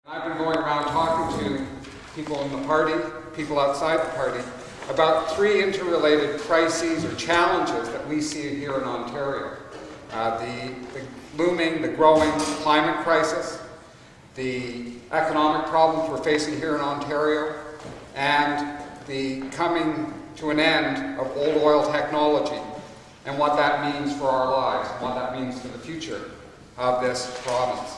I've been going around talking to people in the party, people outside the party, about three interrelated crises or challenges that we see here in Ontario. The growing climate crisis, the economic problems we're facing here in Ontario, and the coming to an end of old oil technology and what that means for our lives and what that means for the future of this province.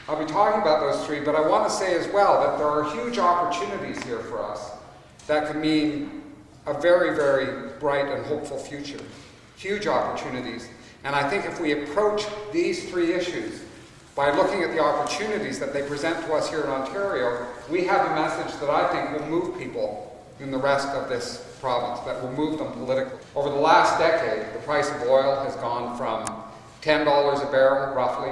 I'll be talking about those three, but I want to say as well that there are huge opportunities here for us that could mean a very, very bright and hopeful future. Huge opportunities. And I think if we approach these three issues by looking at the opportunities that they present to us here in Ontario, we have a message that I think will move people in the rest of this province, that will move them politically. Over the last decade, the price of oil has gone from $10 a barrel, roughly,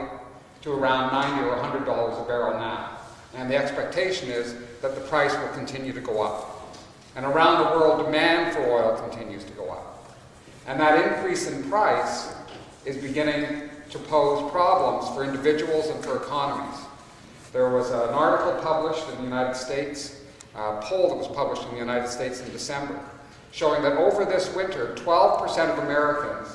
to around $90 or $100 a barrel now. And the expectation is that the price will continue to go up. And around the world, demand for oil continues to go up. And that increase in price is beginning to pose problems for individuals and for economies. There was an article published in the United States, a poll that was published in the United States in December, showing that over this winter, 12% of Americans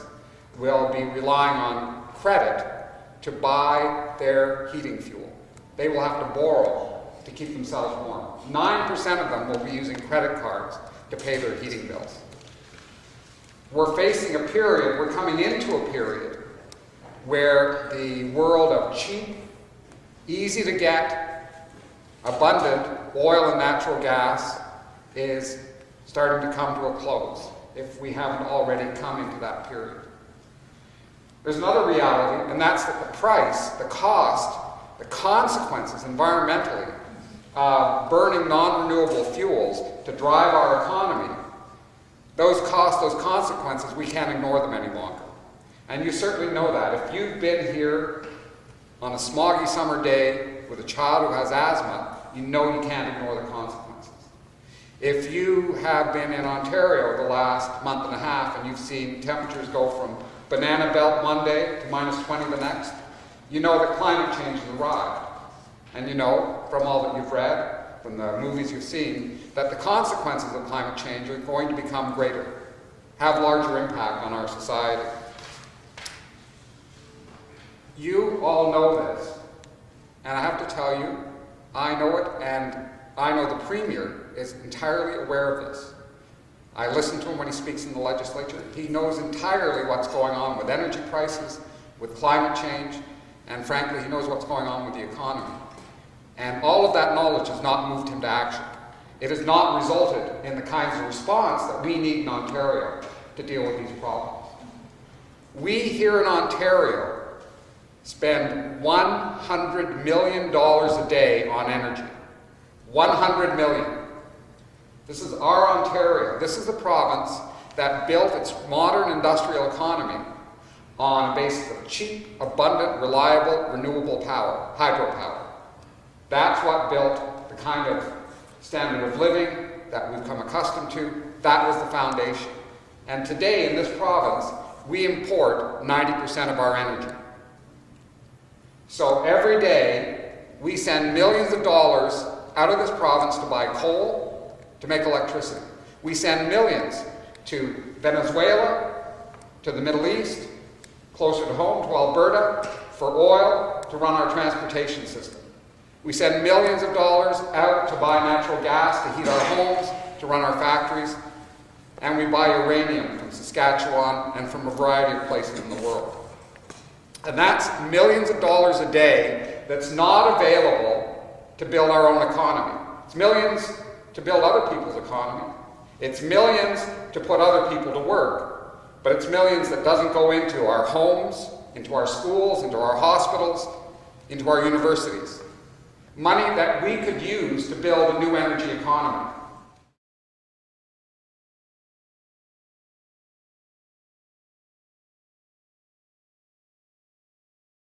will be relying on credit to buy their heating fuel. They will have to borrow to keep themselves warm. 9% of them will be using credit cards to pay their heating bills. We're facing a period, we're coming into a period where the world of cheap, easy to get, abundant oil and natural gas is starting to come to a close, if we haven't already come into that period. There's another reality, and that's that the price, the cost, the consequences environmentally of burning non-renewable fuels to drive our economy, those costs, those consequences, we can't ignore them any longer. And you certainly know that. If you've been here on a smoggy summer day with a child who has asthma, you know you can't ignore the consequences. If you have been in Ontario the last month and a half and you've seen temperatures go from banana belt one day to -20 the next, you know that climate change has arrived. And you know, from all that you've read, from the movies you've seen, that the consequences of climate change are going to become greater, have larger impact on our society. You all know this, and I have to tell you, I know it, and I know the Premier is entirely aware of this. I listen to him when he speaks in the legislature. He knows entirely what's going on with energy prices, with climate change, and frankly, he knows what's going on with the economy. And all of that knowledge has not moved him to action. It has not resulted in the kinds of response that we need in Ontario to deal with these problems. We here in Ontario spend $100 million a day on energy. 100 million. This is our Ontario. This is the province that built its modern industrial economy on a basis of cheap, abundant, reliable, renewable power, hydropower. That's what built the kind of standard of living that we've come accustomed to. That was the foundation. And today in this province, we import 90% of our energy. So every day, we send millions of dollars out of this province to buy coal, to make electricity. We send millions to Venezuela, to the Middle East, closer to home, to Alberta, for oil, to run our transportation system. We send millions of dollars out to buy natural gas, to heat our homes, to run our factories, and we buy uranium from Saskatchewan and from a variety of places in the world. And that's millions of dollars a day that's not available to build our own economy. It's millions to build other people's economy. It's millions to put other people to work. But it's millions that doesn't go into our homes, into our schools, into our hospitals, into our universities. Money that we could use to build a new energy economy.